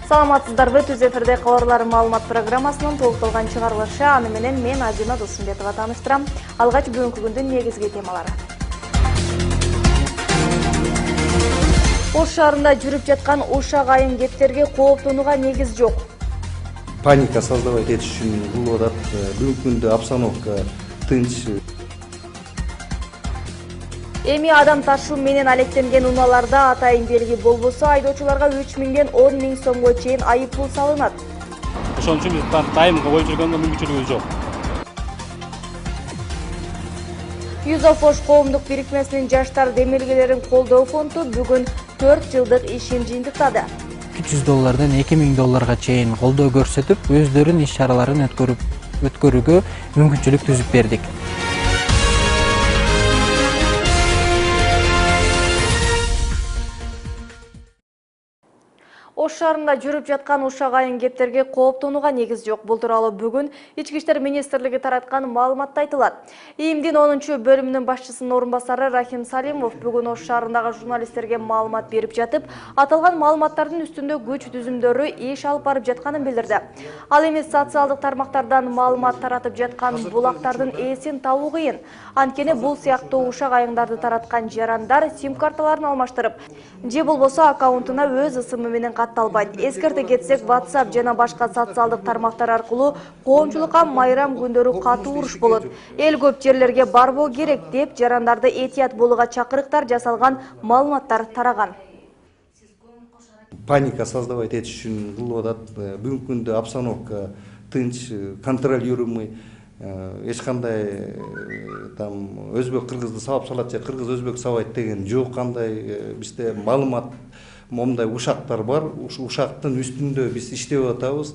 Саламатсыздарбы, Түз эфирде кабарлар маалымат программасынын толукталган чыгарылышы. Аны менен мен Азина Досумбетова тааныштырам. Алгач бүгүнкү күндүн негизги темалары. Ош шаарында жүрүп жаткан ушак айын кептерге кооптонууга негиз жок. Паника создавать этиш үчүн кылып атат. Бүгүнкү күндө обстановка тынч. Эми адам ташуу менен алектенген унааларда атайын белги болбосо, айдоочуларга 3 миңден 10 миң сомго чейин айыппул салынат. Ошон үчүн биз дайымга коюп жүргөнгө мүмкүнчүлүгүбүз жок. Юзофош коомдук бирикмесинин жаштар демилгелерин колдоо фонду бүгүн 4 жылдык ишин жыйынтыктады. $200 $2000 чейин колдоо көрсөтүп, өздөрүнүн иш-чараларын өткөрүүгө мүмкүнчүлүк түзүп бердик. Ош шаарында жүрүп жаткан ушак айын кептерге кооптонууга негиз жок. Бул тууралуу бүгүн Ички иштер министрлиги тараткан маалыматта айтылат. ИИМдин 10-бөлүмүнүн башчысынын орун басары Рахим Салимов бүгүн Ош шаарындагы журналисттерге маалымат берип жатып, аталган маалыматтардын үстүндө күч түзүмдөрү иш алып барып жатканын билдирди. Ал эми социалдык тармактардан маалымат таратып жаткан булактардын ээсин табуу кыйын. Анткени бул сыяктуу ушак айыңдарды тараткан жарандар сим-карталарын алмаштырып, же болбосо аккаунтуна өз ысымы менен катталбайт. Эскерте кетсек, WhatsApp жана башка социалдык тармактар аркылуу коомчулукка майрам күндөрү катуу уруш болот. Эл көп жерлерге барбоо керек деп жарандарды этият болууга чакырыктар жасалган маалыматтар тараган. Паника создавать этиш үчүн кылып атат. Бүгүнкү күндө обстановка тынч, контролируемый. Эч кандай там өзбек кыргызды сабап салат же кыргыз өзбек сабайт деген жок. Кандай бизде маалымат момундай ушактар бар. Ушактын үстүндө биз иштеп атабыз.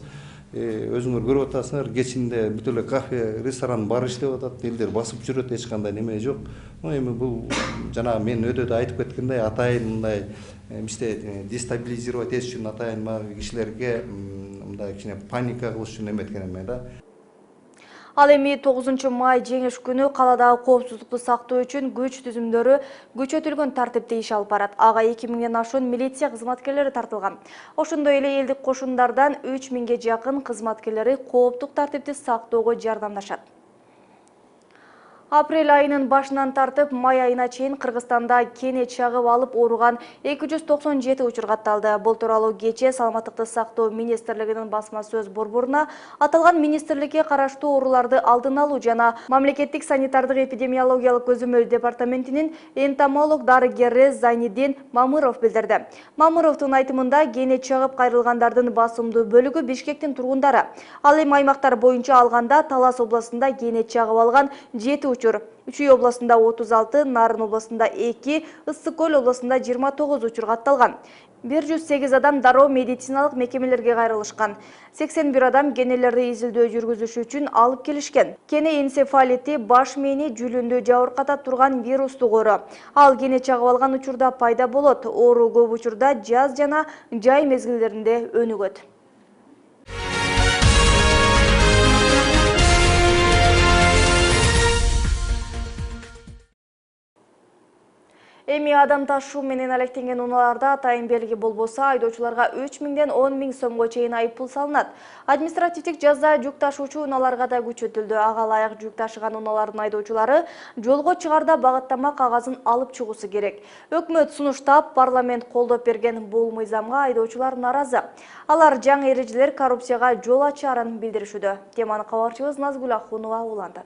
Өзүңөр көрүп атасыңар, кечинде бүт эле кафе, ресторан бар иштеп атат, элдер басып жүрөт, эч кандай неме жок. Эми бул жанагы мен өтөдө айтып кеткендей, атайын мындай бизде дестабилизировать этиш үчүн атайын кишилерге мындай кичине паника кылыш үчүн эметкен эме да. Ал эми 9 май жеңиш күнү каладагы коопсуздукту сактоо үчүн күч түзүмдөрү күчөтүлгөн тартипте иш алып барат. Ага 2000ден ашуун милиция кызматкерлери тартылган. Ошондой эле элдик кошундардан 3000ге жакын кызматкерлери кооптук тартипти сактоого жардамдашат. Апрель айынын башынан тартып, май айына чейин Кыргызстанда кене чагып алып ооруган 297 учур катталды. Бул тууралуу кечээ Саламаттыкты сактоо министрлигинин басма сөз борборуна аталган министрликке караштуу ооруларды алдын алуу жана мамлекеттик санитардык эпидемиологиялык көзөмөл департаментинин энтомолог дарыгери Зайниддин Мамыров билдирди. Мамыровдун айтымында кене чагып кайрылгандардын басымдуу бөлүгү Бишкектин тургундары. Ал эми аймактар боюнча алганда Талас областында кене чагып алган 7 учур, Үчүй областында 36, Нарын областында 2, Ысык-Көл областында 29 учур катталган. 108 адам дароо медициналык мекемелерге кайрылышкан. 81 адам кенелерди изилдөө жүргүзүш үчүн алып келишкен. Кене энцефалити, баш мээни жүлүндү жабырката турган вирустук оору. Ал кене чагып алган учурда пайда болот. Оору көп учурда жаз жана жай мезгилдеринде өнүгөт. Эми адам ташуу менен алектенген унааларда атайын белги болбосо, айдоочуларга 3 миңден 10 миң сомго чейин айыппул салынат. Административдик жаза жүк ташуучу унааларга да күчөтүлдү. Ага ылайык жүк ташыган унаалардын айдоочулары жолго чыгарда багыттама кагазын алып чыгуусу керек. Өкмөт сунуштап, парламент колдоп берген бул мыйзамга айдоочулар нааразы. Алар жаңы эрежелер коррупцияга жол ачаарын билдиришүүдө. Теманы кабарчыбыз Назгүл Ахунова улантат.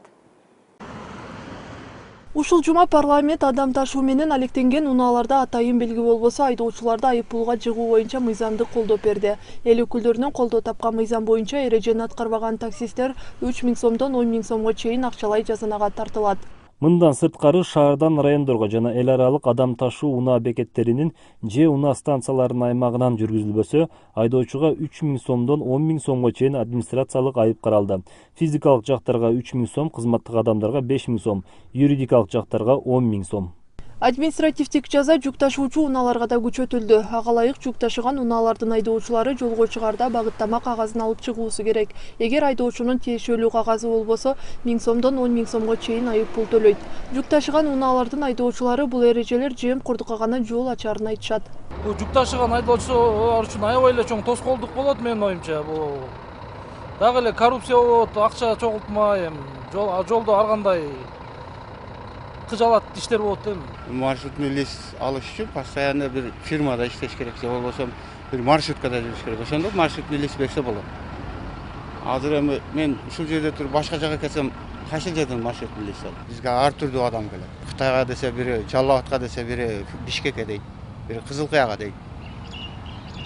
Ушул жума парламент адам ташуу менен алектенген унааларда атайын белги болбосо, айдоочуларды айыппулга жыгуу боюнча мыйзамды колдоп берди. Эл өкүлдөрүнүн колдоо тапкан мыйзам боюнча эрежени аткарбаган таксисттер 3 миң сомдон 10 миң сомго чейин акчалай жазанага тартылат. Мындан сырткары шаардан райондорго жана эл аралык адам ташуу унаа бекеттеринин же унаа станцияларынын аймагынан жүргүзүлбөсө, айдоочуга 3 миң сомдон 10 миң сомго чейин администрациялык айып каралды. Физикалык жактарга 3 миң сом, кызматтык адамдарга 5 миң сом, юридикалык жактарга 10 миң сом. Административдик жаза жүк ташуучу унааларга да күчөтүлдү. Ага ылайык жүк ташыган унаалардын айдоочулары жолго чыгаарда багыттама кагазын алып чыгуусу керек. Эгер айдоочунун тиешелүү кагазы болбосо 1000 сомдон 10 000 сомго чейин айып пул төлөйт. Жүк ташыган унаалардын айдоочулары бул эрежелер жемкурдукка гана жол ачарын айтышат. Бул жүк ташыган айдоочулар үчүн аябай эле чоң тоскоолдук болот менин оюмча. Бул дагы эле коррупция болот, акча чогултмай, жолдо ар кандай кыжалат иштер болот эми. Маршрутный лист алыш үчүн постоянно бир фирмада иштеш керек же болбосо бир маршруткада жүрүш керек. Ошондо маршрутный лист берсе болот. Азыр эми мен ушул жерде туруп башка жака кетсем, кайсы жерден маршрутный лист алып? Бизге ар түрдүү адам келет. Кытайга десе бири, Жалал Абадка десе бири, Бишкекке дейт, бири Кызыл Кыяга дейт.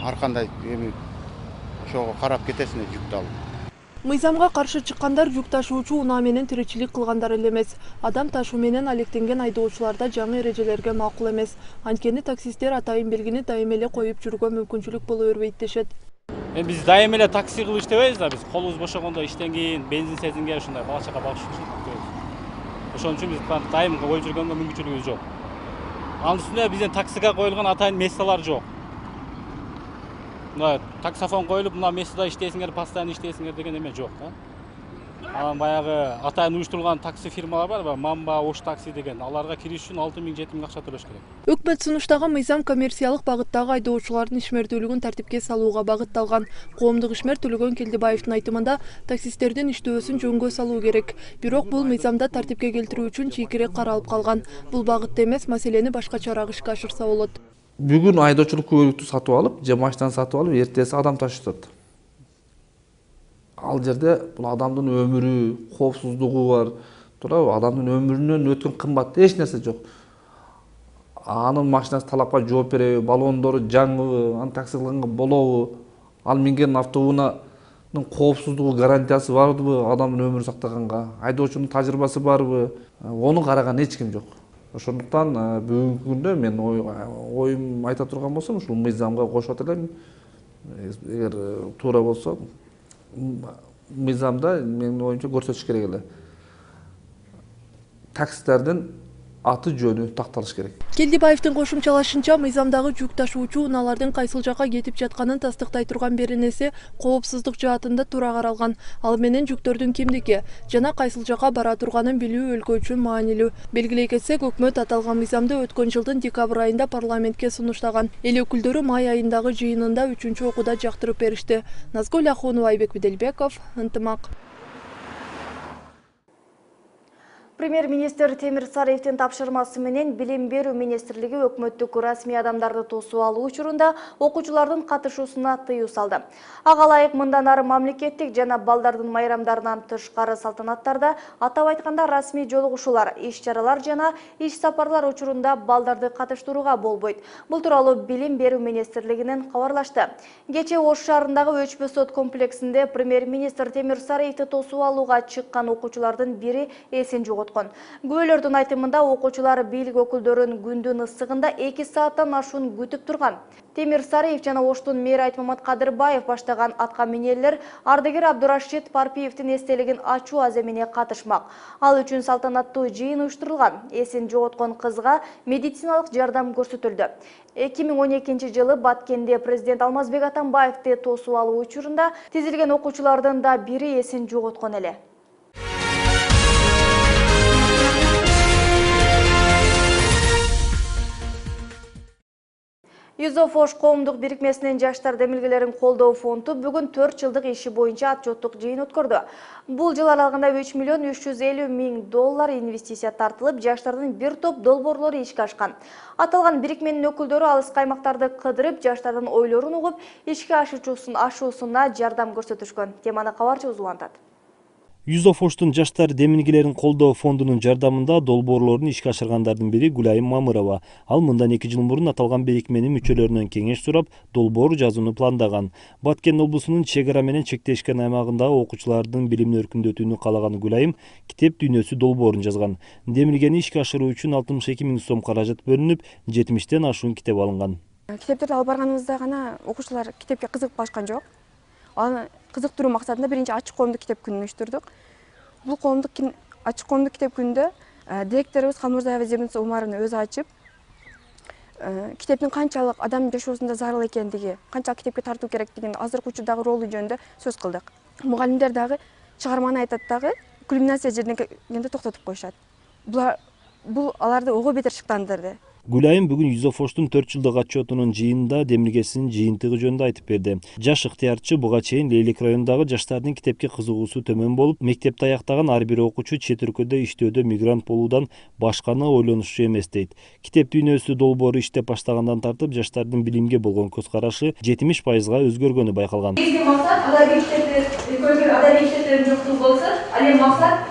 Ар кандай эми ошого карап кетесиң жүктү алып. Мыйзамга каршы чыккандар жүк ташуучу унаа менен тиричилик кылгандар эле эмес. Адам ташуу менен алектенген айдоочулар да жаңы эрежелерге макул эмес. Анткени таксисттер атайын белгини дайым эле коюп жүрүүгө мүмкүнчүлүк боло бербейт дешет. Биз дайым эле такси кылып иштебейбиз да, биз колубуз бошогондо иштен кийин бензин сезинге ушундай бала чака багыш үчүн. Ошон үчүн биз дайым коюп жүргөнгө мүмкүнчүлүгүбүз жок. Анын үстүнө биздин таксиге коюлган атайын месталар жок. Таксофон коюлуп, мына местада иштейсиңер, постоянно иштейсиңер деген эме жок да. Анан баягы атайын уюштурулган такси фирмалар бар, Мамба, Ош такси деген. Аларга кириш үчүн 6000-7000 акча төлөш керек. Өкмөт сунуштагы мыйзам коммерциялык багыттагы айдоочулардын ишмердүүлүгүн тартипке салууга багытталган. Коомдук ишмер Төлөгөн Келдибаевдин айтымында таксисттердин иштөөсүн жөнгө салуу керек. Бирок бул мыйзамда тартипке келтирүү үчүн чийкирээк каралып калган. Бул багытта эмес, маселени башкачараак ишке ашырса болот. Бүгүн айдоочулук көлүктү сатып алып, же машинаны сатып алып, эртеси адам ташытат. Ал жерде бул адамдын өмүрү, коопсуздугу бар, туурабы? Адамдын өмүрүнөн өткөн кымбат эч нерсе жок. Анын машинасы талапка жооп береби, баллондору жаңыбы, аны такси кылганга болобу? Ал минген автоунаанын коопсуздугу, гарантиясы барбы, адамдын өмүрүн сактаганга? Айдоочунун тажрыйбасы барбы? Ону караган эч ким жок. Ошондуктан бүгүнкү күндө мен оюм айта турган болсом, ушул мыйзамга кошот элем. Эгер туура болсо, мыйзамда менин оюмча көрсөтүш керек эле. Таксистердин аты жөнү такталыш керек. Келдибаевдин кошумчалашынча, мыйзамдагы жүк ташуучу унаалардын кайсыл жакка кетип жатканын тастыктай турган беренеси коопсуздук жаатында туура каралган. Ал менен жүктөрдүн кимдики жана кайсыл жакка бара турганын билүү өлкө үчүн маанилүү. Белгилей кетсек, өкмөт аталган мыйзамды өткөн жылдын декабрь айында парламентке сунуштаган. Эл өкүлдөрү май айындагы жыйынында 3-окууда жактырып беришти. Назгүл Ахунова, Айбек Биделбеков, Ынтымак. Премьер-министр Темир Сариевдин тапшырмасы менен Билим берүү министрлиги өкмөттүк расмий адамдарды тосуп алуу учурунда окуучулардын катышуусуна тыюу салды. Ага ылайык мындан ары мамлекеттик жана балдардын майрамдарынан тышкары салтанаттарда, атап айтканда расмий жолугушуулар, иш-чаралар жана иш-сапарлар учурунда балдарды катыштырууга болбойт. Бул тууралуу Билим берүү министрлигинен кабарлашты. Кечээ Ош шаарындагы Өчпө сот комплексинде премьер-министр Темир Сариевди тосуп алууга чыккан окуучулардын бири эсин жоготкон. Күбөлөрдүн айтымында окуучулар бийлик өкүлдөрүн күндүн ысыгында 2 сааттан ашуун күтүп турган. Темир Сариев жана Оштун мэри Айтмамат Кадырбаев баштаган атка минелер ардагер Абдурашид Парпиевдин эстелигин ачуу аземине катышмак. Ал үчүн салтанаттуу жыйын уюштурулган. Эсин жоготкон кызга медициналык жардам көрсөтүлдү. 2012 жылы Баткенде президент Алмазбек Атамбаевди тосуп алуу учурунда тизилген окуучулардын да бири эсин жоготкон эле. Юзофош коомдук бирикмесинин жаштар демилгелерин колдоо фонду бүгүн 4 жылдык иши боюнча отчеттук жыйын өткөрдү. Бул жыл аралыгында 3 миллион 350 миң доллар инвестиция тартылып, жаштардын бир топ долбоорлору ишке ашкан. Аталган бирикменин өкүлдөрү алыскы аймактарды кыдырып, жаштардын ойлорун угуп, ишке ашуусуна жардам көрсөтүшкөн. Теманы кабарчыбыз улантат. Юзофоштун жаштар демилгелерин колдоо фондунун жардамында долбоорлорун ишке ашыргандардын бири Гүлайым Мамырова. Ал мындан 2 жыл мурун аталган бирикменин мүчөлөрүнөн кеңеш сурап, долбоор жазууну пландаган. Баткен облусунун чек ара менен чектешкен аймагындагы окуучулардын билимин өркүндөтүүнү каалаган Гүлайым китеп дүйнөсү долбоорун жазган. Демилгени ишке ашыруу үчүн 62 миң сом каражат бөлүнүп, 70тен ашуун китеп алынган. Китептерди алып барганыбызда гана окуучулар китепке кызыгып калышкан жок. Аны кызыктыруу максатында биринчи ачык коомдук китеп күнүн уюштурдук. Бул ачык коомдук китеп күнүндө директорубуз Халмурзаева Зебнуца Умаровна өзү ачып, китептин канчалык адам жашоосунда зарыл экендиги, канчалык китепке тартуу керектигин азыркы учурдагы ролу жөнүндө сөз кылдык. Мугалимдер дагы чыгарманы айтат дагы кульминация жерине келгенде токтотуп коюшат. Бул аларды ого бетер шыктандырды. Гүлайым бүгүн Юзофоштун 4 жылдык отчетунун жыйынында демилгесинин жыйынтыгы жөнүндө айтып берди. Жаш ыктыярчы буга чейин Лейлек районундагы жаштардын китепке кызыгуусу төмөн болуп, мектепти аяктаган ар бир окуучу чет өлкөдө иштөөдө мигрант болуудан башканы ойлонушу эмес дейт. Китеп дүйнөсү долбоору иштеп баштагандан тартып, жаштардын билимге болгон көз карашы 70%га өзгөргөнү байкалган. Негизги максат адабий иштеттердин жоктугу болсо, ал эми максат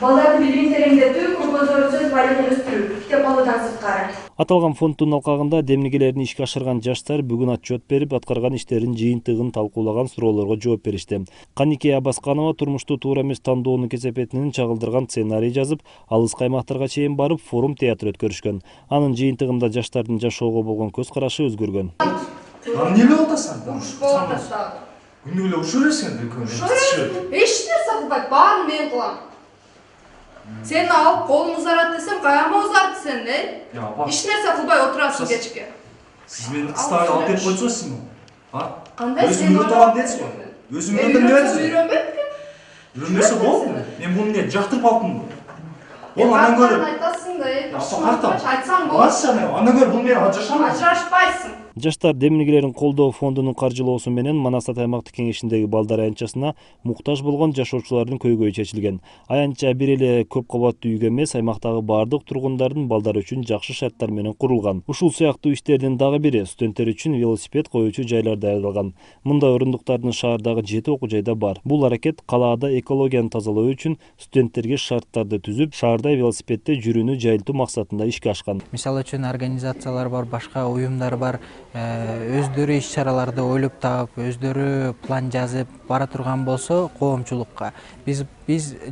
балдардын билимин тереңдетүү, көзөрү сөз байлыгын өстүрүү, китеп алуудан сырткары. Аталган фонддун алкагында демилгелерин ишке ашырган жаштар бүгүн отчет берип, аткарган иштеринин жыйынтыгын талкуулаган суроолорго жооп беришти. Каникея Абасканова турмушту туура эмес тандоонун кесепетинин чагылдырган сценарий жазып, алыс каймактарга чейин барып форум театр өткөрүшкөн. Анын жыйынтыгында жаштардын жашоого болгон көз карашы өзгөргөн. Эмне болуп атасың? Уруш болуп атат. Күндү эле урушуп бересиң экөөңүз. Эч нерсе кылбайт, баарын мен кылам. Сени алып колуң узарат десем, каяма узарт сен, Эч нерсе кылбай отурасың кечке. Сиз мени кыстап алып кетип койсоңузбу? Кандай өзүм үйрөтүп алам дедиңиз го. Өзүм үйрөндүм дебедиңизби? Үйрөнбөппү. Үйрөнбөсө болду. Мен буну эмне жактырып алыптым. Ол андан көрө. Айтасың да, айтсаң болот. Андан көрө бул мени ажырашам. Ажырашпайсың. Жаштар демилгелерин колдоо фондунун каржылоосу менен Манастат аймактык кеңешиндеги балдар аянтчасына муктаж болгон жашоочулардын көйгөйү чечилген. Аянтча бир эле көп кабаттуу үйгө эмес, аймактагы бардык тургундардын балдар үчүн жакшы шарттар менен курулган. Ушул сыяктуу иштердин дагы бири студенттер үчүн велосипед коюучу жайлар даярдалган. Мындай орундуктардын шаардагы 7 окуу жайда бар. Бул аракет калаада экологияны тазалоо үчүн студенттерге шарттарды түзүп, шаарда велосипедде жүрүүнү жайылтуу максатында ишке ашкан. Мисалы үчүн организациялар бар, башка уюмдар бар. Өздөрү иш чараларды ойлоп таап, өздөрү план жазып бара турган болсо, коомчулукка биз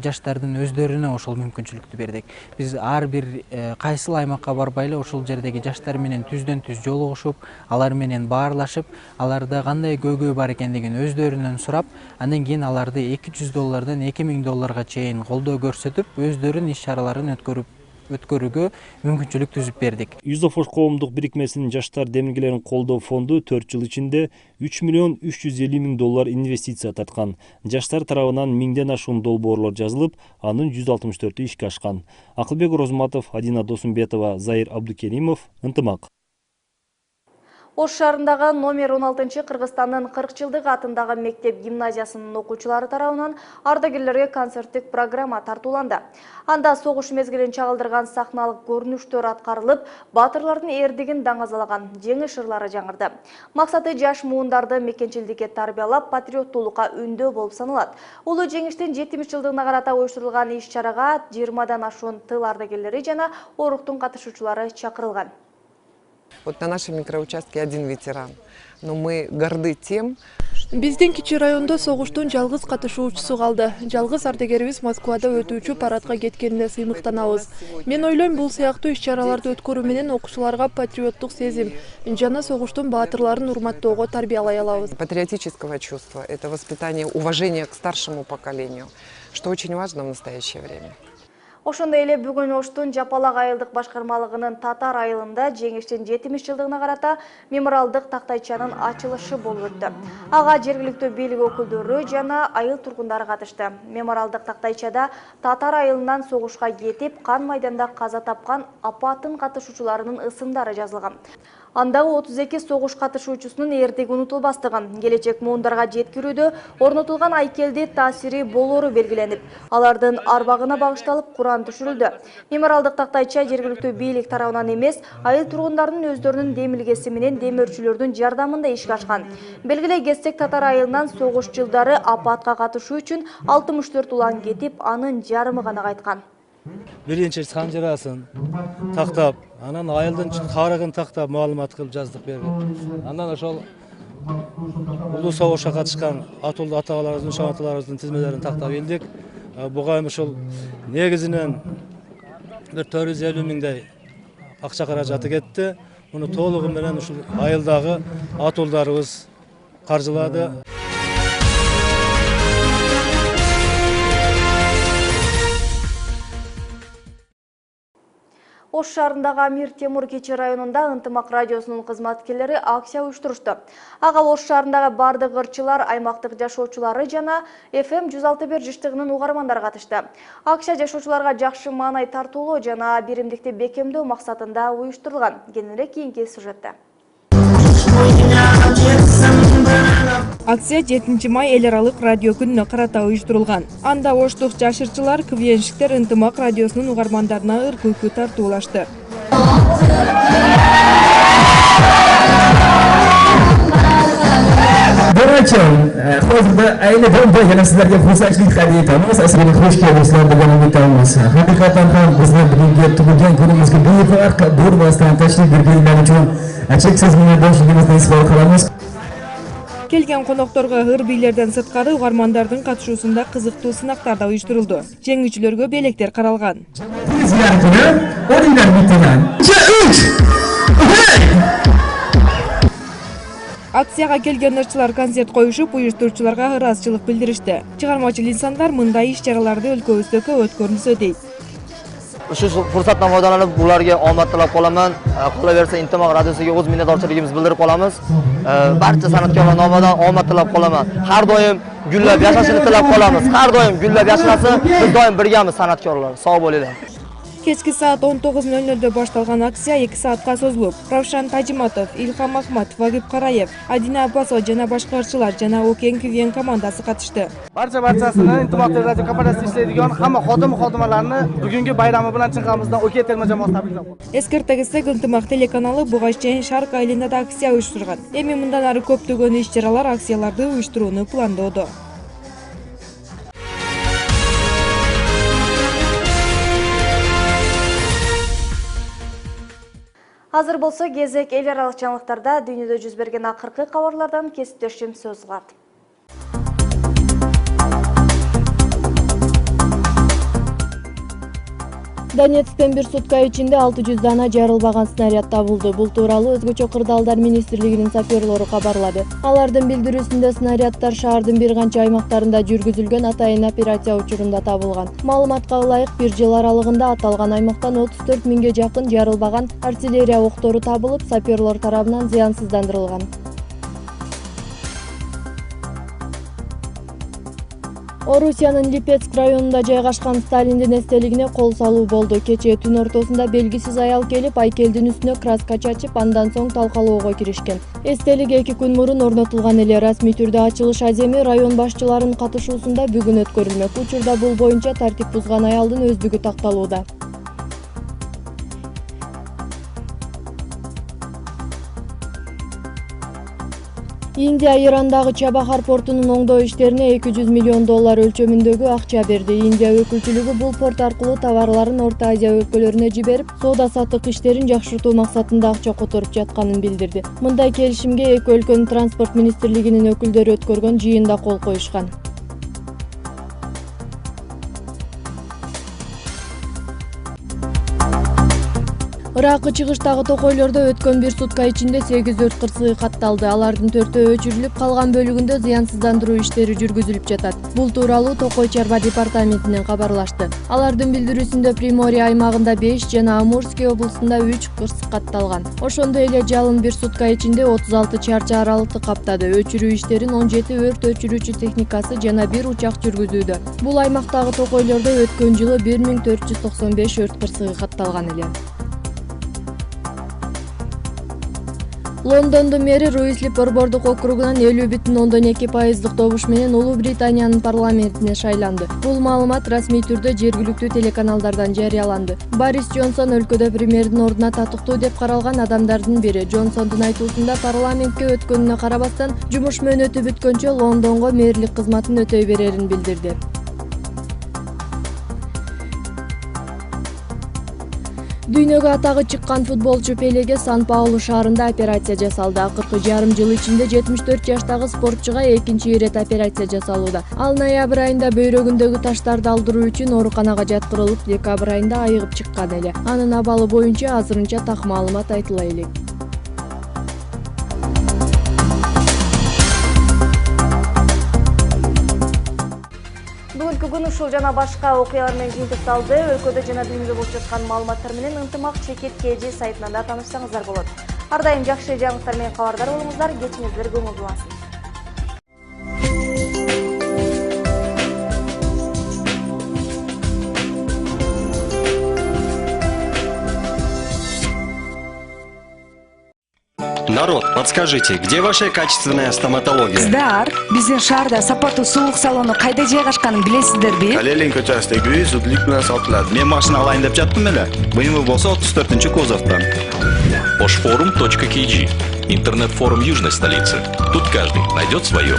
жаштардын өздөрүнө ошол мүмкүнчүлүктү бердик. Биз ар бир кайсыл аймакка барбайлы ошол жердеги жаштар менен түздөн түз жолугушуп, алар менен баарлашып, аларда кандай көйгөй бар экендигин өздөрүнөн сурап, андан кийин аларды $200 $2000 чейин колдоо көрсөтүп, өздөрүнүн иш чараларын өткөрүүгө мүмкүнчүлүк түзүп бердик. Юзофош коомдук бирикмесинин жаштар демилгелерин колдоо фонду 4 жыл ичинде $3,350,000 инвестиция тарткан. Жаштар тарабынан 1000ден ашуун долбоорлор жазылып, анын 164 ишке ашкан. Акылбек Розматов, Адина Досумбетова, Заир Абдукеримов, Ынтымак. Ош шаарындагы номер 16 Кыргызстандын 40 жылдык атындагы мектеп гимназиясынын окуучулары тарабынан ардагерлерге концерттик программа тартууланды. Анда согуш мезгилин чагылдырган сахналык көрүнүштөр аткарылып, батырлардын эрдигин даңазалаган жеңиш ырлары жаңырды. Максаты жаш муундарды мекенчилдикке тарбиялап, патриоттуулукка үндөө болуп саналат. Улуу жеңиштин 70 жылдыгына карата уюштурулган иш-чарага 20дан ашуун тыл ардагерлери жана оруктун катышуучулары чакырылган. Вот на нашем микроучастке один ветеран, но мы горды тем. Биздин кичи райондо согуштун жалгыз катышуучусу калды. Жалгыз ардагерибиз Москвада өтүүчү парадка кеткенине сыймыктанабыз. Мен ойлойм, бул сыяктуу иш-чараларды өткөрүү менен окуучуларга патриоттук сезим жана согуштун баатырларын урматтоого тарбиялай алабыз. Патриотического чувства, это воспитание уважения к старшему поколению, что очень важно в настоящее время. Ошондой эле бүгүн Оштун Жапалак айылдык башкармалыгынын Татар айылында жеңиштин 70 жылдыгына карата мемориалдык тактайчанын ачылышы болуп өттү. Ага жергиликтүү бийлик өкүлдөрү жана айыл тургундары катышты. Мемориалдык тактайчада Татар айылынан согушка кетип, кан майданда каза тапкан апаттын катышуучуларынын ысымдары жазылган. Андагы 32 согуш катышуучусунун эрдиги унутулбастыгын, келечек муундарга жеткирүүдө орнотулган айкелди таасири болору белгиленип, алардын арбагына багышталып Куран түшүрүлдү. Мемориалдык тактайча жергиликтүү бийлик тарабынан эмес, айыл тургундарынын өздөрүнүн демилгеси менен демөөрчүлөрдүн жардамында ишке ашкан. Белгилей кетсек, Татар айылынан согуш жылдары апатка катышуу үчүн 64 улан кетип, анын жарымы гана кайткан. Биринчи санжырасын тактап, анан айылдын тарыгын тактап маалымат кылып жаздык берген. Андан ошол улуу согушка катышкан атуулуу ата-аналарыбыздын, шаматаларыбыздын тизмелерин тактап келдик. Буга эми ушул негизинен бир 450 миңдей акча каражаты кетти. Муну толугу менен ушул айылдагы атуулдарыбыз каржылады. Ош шаарындагы Амир Темур кечи районунда Ынтымак радиосунун кызматкерлери акция уюштурушту. Ага Ош шаарындагы бардык ырчылар, аймактык жашоочулары жана FM 106.1 жыштыгынын угармандары катышты. Акция жашоочуларга жакшы маанай тартуулоо жана биримдикти бекемдөө максатында уюштурулган. Кененирээк кийинки сюжетте. Акция 7 май эл аралык радио күнүнө карата уюштурулган. Анда оштук жашырчылар, квеншиктер Ынтымак радиосунун угармандарына ыркөкү тартуулашты. Hozirda aynidan yana sizlarga xursandchilik hadya etamiz. Sizlarga xush kelibsizlar degan umidamiz. Haqiqatan ham bizni birga tug'ilgan kunimizga befarq bo'lmasdan tashrif buyurganingiz uchun cheksiz minnatdorligimizni izhor qilamiz. Келген конокторго ыр бийлерден сырткары угармандардын катышуусунда кызыктуу сынактар да уюштурулду. Жеңүүчүлөргө белектер каралган. Акцияга келген ырчылар концерт коюшуп, уюштуруучуларга ыраазычылык билдиришти. Чыгармачыл инсандар мындай иш-чараларды өлкөбүздө өткөрүлсө дейт. Shu fursatdan foydalanib ularga omad tilab qolaman. Qolaversa Ынтымак radiosiga o'z minnatdorchiligimizni bildirib qolamiz. Barcha san'atkorlar nomidan omad tilab qolaman. Har doim gullab yashashini tilab qolamiz. Har doim gullab yashasin. Biz doim birgamiz san'atkorlar. Sog' bo'linglar. Кечки саат 19:00 башталган акция 2 саатка созулуп, Равшан Тажиматов, Илхам Ахматов, Вагип Караев, Адина Аббасова жана башка ырчылар жана Окен Квен командасы катышты. Barchasini Ынтымак radio kompaniyasida ishlaydigan hamma xodim-xodimalarni bugungi bayrami bilan чыгамыздан Окен terma jamoasi tabriklab qo'yamiz. Эскерте кетсек, Ынтымак телеканалы буга чейин Шарк айлинада акция уюштурган. Эми мындан ары көптөгөн иш-чаралар, акцияларды уюштурууну пландоодо. Азыр болсо кезек эл аралык жаңылыктарда дүйнөдө жүз берген акыркы кабарлардан кесиптешим сөз кылат. Донецктен бир сутка ичинде 600 дана жарылбаган снаряд табылды. Бул тууралуу Өзгөчө кырдаалдар министрлигинин саперлору кабарлады. Алардын билдирүүсүндө снаряддар шаардын бир канча аймактарында жүргүзүлгөн атайын операция учурунда табылган. Маалыматка ылайык, бир жыл аралыгында аталган аймактан 34 миңге жакын жарылбаган артиллерия октору табылып, саперлор тарабынан зыянсыздандырылган. Орусиянын Липецк районунда жайгашкан Сталиндин эстелигине кол салуу болду. Кечээ түн ортосунда белгисиз аял келип, айкелдин үстүнө краска чачып, андан соң талкалоого киришкен. Эстелик 2 күн мурун орнотулган эле. Расмий түрдө ачылыш аземи район башчыларынын катышуусунда бүгүн өткөрүлмөк. Учурда бул боюнча тартип бузган аялдын өздүгү такталууда. Индия Ирандагы Чабахар портунун оңдоо иштерине $200 миллион өлчөмүндөгү акча берди. Индия өкүлчүлүгү бул порт аркылуу товарларын Орто Азия өлкөлөрүнө жиберип, соода-саттык иштерин жакшыртуу максатында акча которуп жатканын билдирди. Мындай келишимге эки өлкөнүн транспорт министрлигинин өкүлдөрү өткөргөн жыйында кол коюшкан. Иракы чыгыштагы токойлордо өткөн бир сутка ичинде 8 өрт кырсыгы катталды. Алардын 4-өө өчүрүлүп, калган бөлүгүндө зыянсыздандыруу иштери жүргүзүлүп жатат. Бул тууралуу Токой чарба департаментинен кабарлашты. Алардын билдирүүсүндө Приморье аймагында 5 жана Амурский облусунда 3 кырсык катталган. Ошондой эле жалын бир сутка ичинде 36 чарчы аралыкты каптады. Өчүрүү иштерин 17 өрт өчүрүүчү техникасы жана 1 учак жүргүзүүдө. Бул аймактагы токойлордо өткөн жылы 1495 өрт кырсыгы катталган эле. Лондондун мэри Руислип Борбордук округунан 50,2% добуш менен Улуу Британиянын парламентине шайланды. Бул маалымат расмий түрдө жергиликтүү телеканалдардан жарыяланды. Борис Джонсон өлкөдө премьердин ордуна татыктуу деп каралган адамдардын бири. Джонсондун айтуусунда парламентке өткөнүнө карабастан, жумуш мөөнөтү бүткөнчө Лондонго мэрлик кызматын өтөй берерин билдирди. Дүйнөгө атагы чыккан футболчу Пелеге Сан-Паулу шаарында операция жасалды. Акыркы жарым жыл ичинде 74 жаштагы спортчуга экинчи ирет операция жасалууда. Ал ноябрь айында бөйрөгүндөгү таштарды алдыруу үчүн ооруканага жаткырылып, декабрь айында айыгып чыккан эле. Анын абалы боюнча азырынча так маалымат айтыла элек. Бүгүн ушул жана башка окуялар менен жыйынтыкталды. Өлкөдө жана дүйнөдө болуп жаткан маалыматтар менен ынтымак чекит KG сайтынан да таанышсаңыздар болот. Ар дайым жакшы жаңылыктар менен кабардар болуңуздар. Кечиңиздер көңүл буласын. Народ, подскажите, где ваша качественная стоматология? Здар, биздин шаарда сапаттуу сулук салону кайда жайгашканын билесиздерби? Калелин көчөсүндөгү үй зудлук менен сатылат. Мен машина алайын деп жаттым эле. BMW болсо 34-кузовтан. Oshforum.kg. Интернет-форум южной столицы. Тут каждый найдет свое.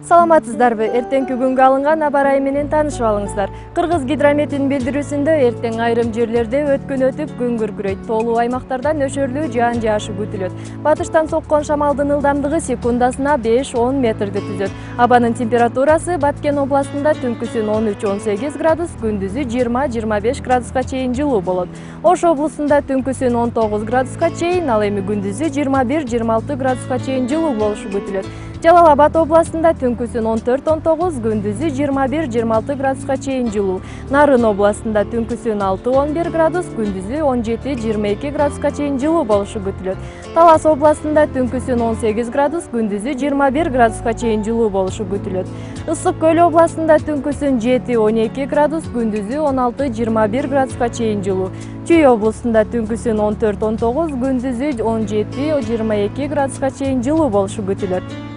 Саламатсыздарбы? Эртеңки күнгө алынган аба ырайы менен таанышып алыңыздар. Кыргыз гидрометинин билдирүүсүндө эртең айрым жерлерде өткөн өтүп күн күркүрөйт. Тоолуу аймактарда нөшөрлүү жаан жаашы күтүлөт. Батыштан соккон шамалдын ылдамдыгы секундасына 5-10 метрди түзөт. Абанын температурасы Баткен областында түнкүсүн 13-18 градус, күндүзү 20-25 градуска чейин жылуу болот. Ош облусунда түнкүсүн 19 градуска чейин, ал эми күндүзү 21-26 градуска чейин жылуу болушу күтүлөт. Жалал-Абад областында түнкүсүн 14-19, күндүзү 21-26 градуска чейин жылуу. Нарын областында түнкүсүн 6-11 градус, күндүзү 17-22 градуска чейин жылуу болушу күтүлөт. Талас областында түнкүсүн 18 градус, күндүзү 21 градуска чейин жылуу болушу күтүлөт. Ысык Көл областында түнкүсүн 7-12 градус, күндүзү 16-21 градуска чейин жылуу. Чүй областында түнкүсүн 14-19, күндүзү 17-22 градуска чейин жылуу болушу күтүлөт.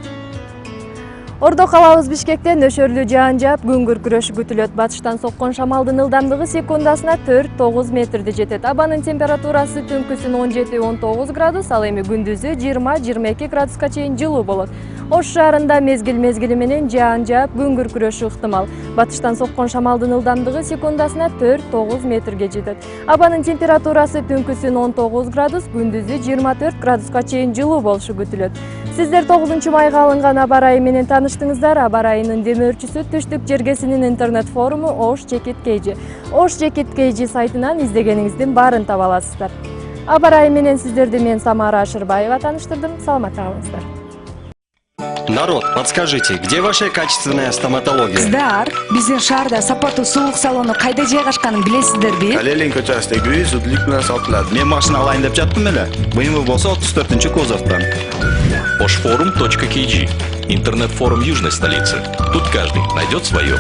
Ордо калабыз Бишкекте нөшөрлүү жаан жаап, күн күркүрөшү күтүлөт. Батыштан соккон шамалдын ылдамдыгы секундасына 4-9 метрди жетет. Абанын температурасы түнкүсүн 17-19 градус, ал эми күндүзү 20-22 градуска чейин жылуу болот. Ош шаарында мезгил менен жаан жаап, күн күркүрөшү ыктымал. Батыштан соккон шамалдын ылдамдыгы секундасына 4-9 метрге жетет. Абанын температурасы түнкүсүн 19 градус, күндүзү 24 градуска чейин жылуу болушу күтүлөт. Сиздер 9-майга алынган аба ырайы менен таныштыңыздар. Аба ырайынын демөөрчүсү Түштүк жергесинин интернет форуму Ош Чекит KG. Ош Чекит KG сайтынан издегениңиздин баарын таба аласыздар. Аба ырайы менен сиздерди мен Самара Ашырбаева тааныштырдым. Саламатта калыңыздар. Народ, подскажите, где ваша качественная стоматология? Здар, биздин шаарда сапаттуу сулук салону кайда жайгашканын билесиздерби? Калелин көчөсүндөгү үй зудлук менен сатылат. Мен машина алайын деп жаттым эле. BMW болсо 34-кузовтан. Oshforum.kg. Интернет-форум южной столицы. Тут каждый найдет свое.